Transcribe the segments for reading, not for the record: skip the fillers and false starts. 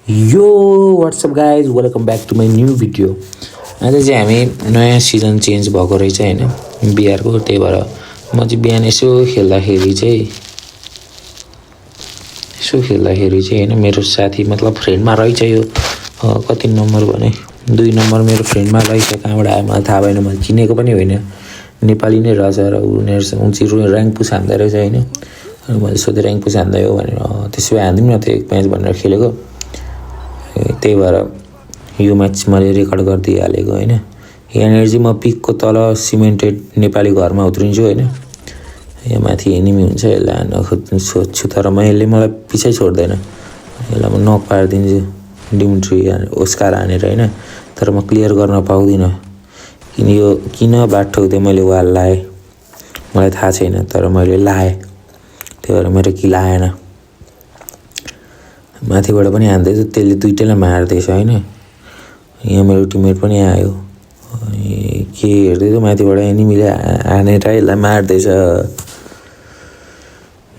यो what's up guys welcome back to my new video. आज चाहिँ हामी नयाँ सिजन चेन्ज भएको रहेछ होइन बिहारको, त्यही भएर म चाहिँ बिहान यसो खेल्दाखेरि चाहिँ होइन मेरो साथी मतलब फ्रेन्डमा रहेछ यो कति नम्बर भने 2 नम्बर मेरो फ्रेन्डमा रहेछ। कहाँबाट आयो मलाई थाहा भएन, मैले चिनेको पनि होइन, नेपाली नै रहेछ र उनीहरूसँग उची ऱ्याङ्क पुस हान्दै रहेछ होइन। अनि मैले सोधेँ ऱ्याङ्क पुस हान्दै हो भनेर, त्यसो भए हानिदिउँ न त एक म्याच भनेर खेलेको। त्यही भएर यो म्याच मैले रेकर्ड गरिदिइहालेको होइन। यहाँनिर चाहिँ म पिकको तल सिमेन्टेड नेपाली घरमा उत्रिन्छु होइन। यहाँ माथि एनिमी हुन्छ, यसलाई हान्न खोज्छु तर यसले मलाई पिछै छोड्दैन, यसलाई म नक पारिदिन्छु डिमिट्री ओस्कार हानेर होइन। तर म क्लियर गर्न पाउँदिनँ किन बाटो हुँदै मैले वाल लाएँ मलाई थाहा छैन, तर मैले लाएँ, त्यही भएर मेरो किल आएन। माथिबाट पनि हान्दैछ, त्यसले दुइटैलाई मार्दैछ होइन। यहाँ मेरो टिममेट पनि आयो, के हेर्दैछ माथिबाट एनिमीले हानेर यसलाई मार्दैछ।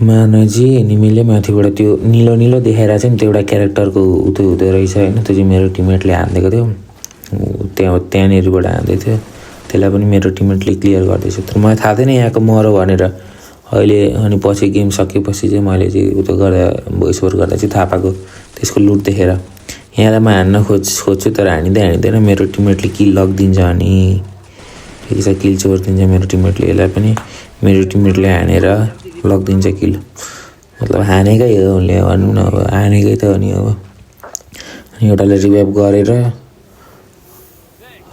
मानजी एनिमीले माथिबाट त्यो निलो निलो देखाइरहेको छ नि, त्यो एउटा क्यारेक्टरको उतो हुँदो रहेछ होइन। त्यो चाहिँ मेरो टिममेटले हानिदिएको थियो, त्यहाँनिरबाट हान्दै थियो, त्यसलाई पनि मेरो टिममेटले क्लियर गर्दैछ। तर मलाई थाहा थिएन यहाँको मरो भनेर अहिले। अनि पछि गेम सकेपछि चाहिँ मैले चाहिँ उतो गर्दा भोइस ओभर गर्दा चाहिँ थाहा पाएको त्यसको लुट देखेर। यहाँलाई म हान्न खोज्छु तर हानिँदैन, मेरो टिममेटले किल लगिदिन्छ अनि ठिक छ किल चोरिदिन्छ मेरो टिममेटले। यसलाई पनि मेरो टिममेटले हानेर लगिदिन्छ किल, मतलब हानेकै हो उसले भनौँ न, अब हानेकै त हो नि अब। अनि एउटाले रिभाइभ गरेर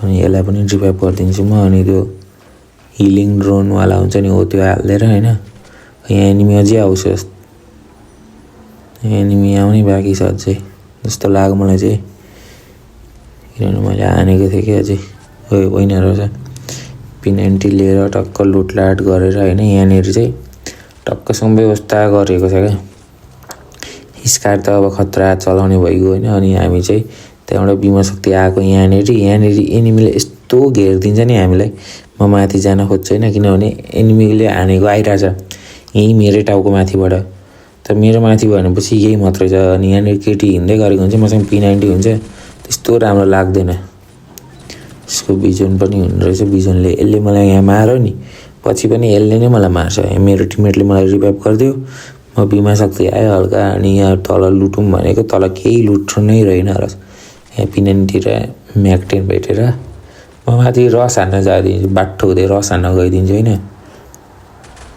अनि यसलाई पनि रिभाइभ गरिदिन्छु म। अनि त्यो हिलिङ ड्रोनवाला हुन्छ नि हो त्यो हालिदिएर होइन। यहाँ एनिमी अझै आउँछ, एनिमी आउनै बाँकी छ अझै जस्तो लाग्यो मलाई चाहिँ, किनभने मैले हानेको थिएँ कि अझै होइन रहेछ। P90 लिएर टक्क लुटलाट गरेर होइन। यहाँनिर चाहिँ टक्कसँग व्यवस्था गरेको छ क्या, स्कार त अब खतरा चलाउने भइगयो होइन। अनि हामी चाहिँ त्यहाँबाट बिमा शक्ति आएको यहाँनिर एनिमीले यस्तो घेरिदिन्छ नि हामीलाई। म माथि जान खोज्छु होइन, किनभने एनिमीले हानेको आइरहेछ यहीँ मेरै टाउको माथिबाट, तर मेरो माथि भनेपछि यही मात्रै छ। अनि यहाँनिर केटी हिँड्दै गरेको हुन्छ, मसँग P90 हुन्छ, त्यस्तो राम्रो लाग्दैन। यसको भिजन पनि हुने रहेछ, भिजनले यसले मलाई यहाँ मार्यो नि पछि पनि यसले नै मलाई मार्छ। मेरो टिममेटले मलाई रिभाइभ गरिदियो, म बिमा शक्ति आयो हल्का। अनि यहाँ तल लुटौँ भनेको तल केही लुट नै रहेन रहेछ। यहाँ P90 र म्याक-10 भेटेर म माथि रस हान्न जाँदिन्छु, बाटो हुँदै रस हान्न गइदिन्छु होइन।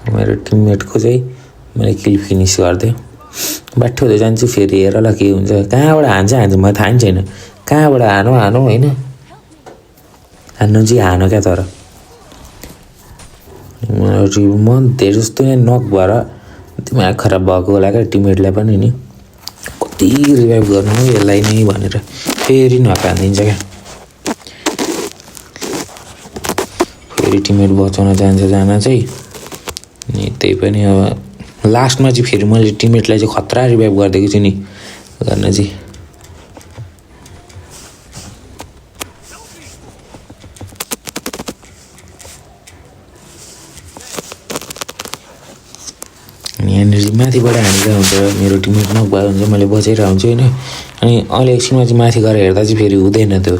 मेरो टिममेटको चाहिँ मैले किल फिनिस गरिदिएँ, बाटो हुँदै जान्छु, फेरि हेर ल के हुन्छ। कहाँबाट हान्छ मलाई थाहा नि छैन, कहाँबाट हानो होइन, हान्नु चाहिँ हानो क्या। तर म धेरै जस्तो यहाँ नक भएर दिमाग खराब भएको होला क्या टिममेटलाई पनि नि, कति रिभाइभ गर्नु हो यसलाई नै भनेर फेरि नक हानिदिन्छ क्या। फेरि टिममेट बचाउन जान चाहिँ अनि त्यही पनि अब लास्टमा चाहिँ फेरि मैले टिममेटलाई चाहिँ खतरा रिभाइभ गरिदिएको छु नि गर्न चाहिँ। यहाँनिर माथिबाट हानेर हुन्छ, मेरो टिममेट नभएको हुन्छ, मैले बचाइरहेको हुन्छु होइन। अनि अहिले एकछिनमा चाहिँ माथि गएर हेर्दा चाहिँ फेरि हुँदैन त्यो।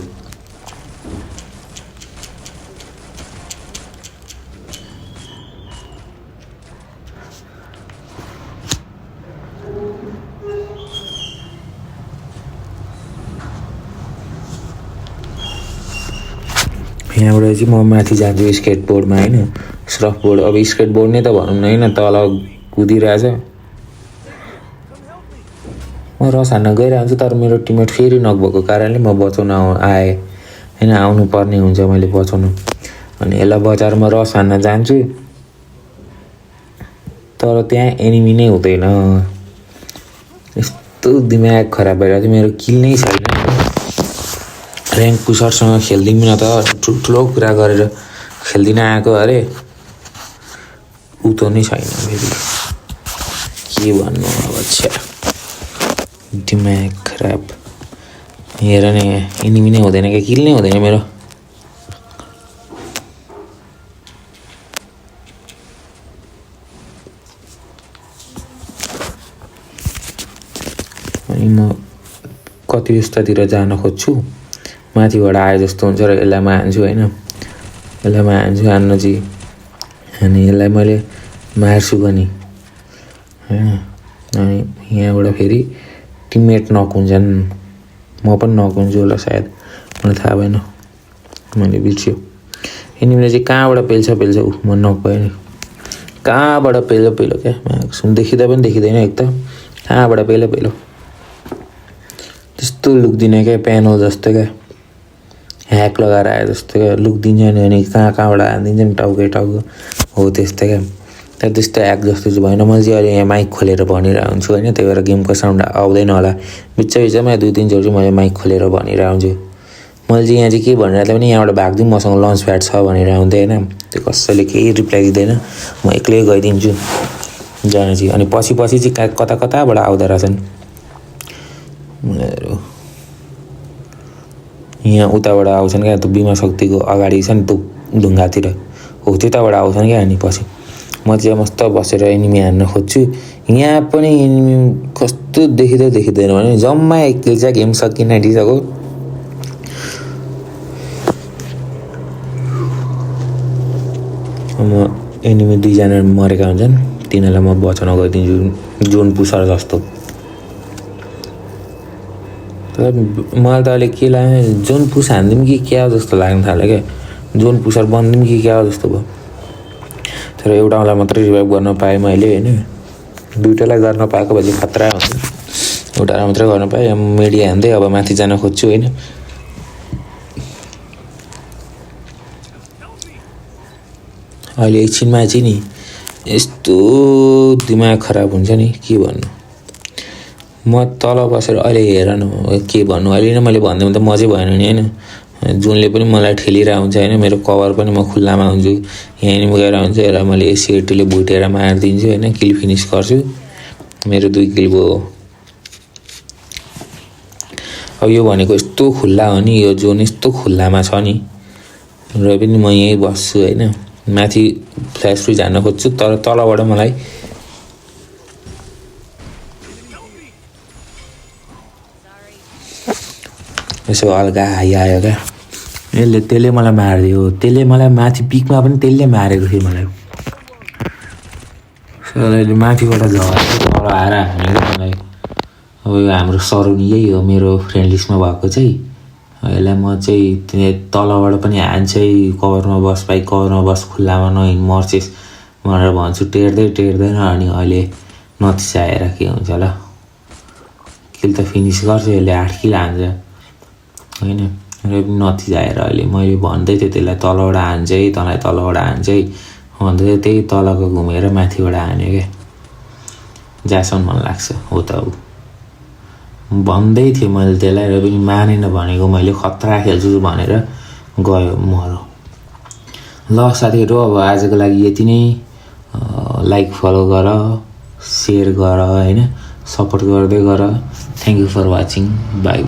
यहाँबाट चाहिँ म माथि जान्छु स्केटबोर्डमा होइन, सर्फबोर्ड। अब स्केटबोर्ड नै त भनौँ न होइन, तल कुदिरहेछ। म रस हान्न गइरहेको हुन्छु तर मेरो टिममेट फेरि नक भएको कारणले म बचाउन आएँ होइन, आउनु पर्ने हुन्छ मैले बचाउनु। अनि यसलाई बचाएर म रस हान्न जान्छु तर त्यहाँ एनिमी नै हुँदैन। यस्तो दिमाग खराब भइरहेको थियो, मेरो किल नै छैन। ऱ्याङ्क पुसरसँग खेलिदिउँ न त, ठुलो कुरा गरेर खेल्दिन आएको अरे, उतो नै छैन फेरि के भन्नु अब। छ्या दिमाग खराब, हेर न एनिमी नै हुँदैन क्या, किल नै हुँदैन मेरो। अनि म कति यस्तातिर जान खोज्छु माथिबाट आए जस्तो हुन्छ र यसलाई म हान्छु होइन यसलाई म हान्छु हान्न चाहिँ अनि यसलाई मैले मार्छु पनि होइन अनि यहाँबाट फेरि टिममेट नक हुन्छन् म पनि नक हुन्छु होला सायद मलाई थाहा भएन मैले बिर्स्यो एनिमीले चाहिँ कहाँबाट पेल्छ म नक भयो नि कहाँबाट पहिलो क्या सुन देखिँदा पनि देखिँदैन एक त कहाँबाट पहिलो त्यस्तो लुक दिने क्या प्यानल जस्तो क्या ह्याक लगाएर आए जस्तो क्या लुक दिन्छ नि अनि कहाँबाट हानिदिन्छ नि टाउको हो त्यस्तो क्या तर त्यस्तो ह्याक जस्तो चाहिँ भएन मैले चाहिँ अहिले यहाँ माइक खोलेर भनिरहेको हुन्छु होइन त्यही भएर गेमको साउन्ड आउँदैन होला बिचमा 2-3 चोटि मैले माइक खोलेर भनिरहेको हुन्छु मैले चाहिँ यहाँ चाहिँ के भनिरहेको थिएँ भने यहाँबाट भाग्दिउँ मसँग लन्च प्याड छ भनेर हुन्थेँ होइन त्यो कसैले केही रिप्लाई दिँदैन म एक्लै गइदिन्छु जान चाहिँ अनि पछि चाहिँ कताबाट आउँदो रहेछन् यहाँ उताबाट आउँछन् क्या त्यो बिमा शक्तिको अगाडि छ नि त्यो ढुङ्गातिर हो त्यताबाट आउँछन् क्या अनि पछि म चाहिँ मस्त बसेर एनिमी हान्न खोज्छु यहाँ पनि एनिमी कस्तो देखिँदैन भने जम्मा एक किल चाहिँ गेम सकिन आँटिसक्यो म एनिमी 2 जना मरेका हुन्छन् तिनीहरूलाई म बचाउन गइदिन्छु जोन पुसर जस्तो तर मलाई त अहिले के लाग्यो जोन पुस हान्दिउँ कि क्या जस्तो लाग्न थाल्यो क्या जोन पुसर बनिदिउँ कि क्या जस्तो भयो तर एउटालाई मात्रै रिभाइभ गर्न पाएँ मैले होइन दुइटालाई गर्न पाएको भए चाहिँ खतरा हुन्छ एउटालाई मात्रै गर्न पाएँ मिडिया हान्दै अब माथि जान खोज्छु होइन अहिले एकछिनमा चाहिँ नि यस्तो दिमाग खराब हुन्छ नि के भन्नु म तल बसेर अहिले हेर न के भन्नु अहिले नै मैले भन्दै त मजै भएन नि होइन जुनले पनि मलाई ठेलिरहेको हुन्छ होइन मेरो कभर पनि म खुल्लामा हुन्छु यहाँ नि गएर हुन्छ र मैले एसिएटीले भुटेर मारिदिन्छु होइन किल फिनिस गर्छु मेरो 2 किल भयो अब यो भनेको यस्तो खुल्ला हो नि यो जोन यस्तो खुल्लामा छ नि र पनि म यहीँ बस्छु होइन माथि फ्ल्यास फ्री जान खोज्छु तर तलबाट मलाई यसो हल्का हाई आयो क्या त्यसले मलाई मारिदियो त्यसले मलाई माथि पिकमा पनि त्यसले मारेको थियो मलाई अहिले माथिबाट झरेको तल आएर हानेको मलाई अब यो हाम्रो सराउन्ड यही हो मेरो फ्रेन्ड लिस्टमा भएको चाहिँ यसलाई म चाहिँ तलबाट पनि हान्छै कभरमा बस भाइ कभरमा बस खुल्लामा नहिँड मर्चेस भनेर भन्छु टेर्दैन अनि अहिले नतिजा आएर के हुन्छ ल किल त फिनिस गर्छ यसले 8 किल हान्छ होइन र पनि नतिजा आएर अहिले मैले भन्दै थिएँ त्यसलाई तलबाट हान्छै तँलाई तलबाट हान्छै भन्दै त्यही तलको घुमेर माथिबाट हान्यो क्या जहाँसम्म मन लाग्छ हो त ऊ भन्दै थिएँ मैले त्यसलाई र पनि मानेन भनेको मैले खतरा खेल्छु भनेर गयो मरो ल साथीहरू अब आजको लागि यति नै लाइक फलो गर सेयर गर होइन सपोर्ट गर्दै गर thank you for watching by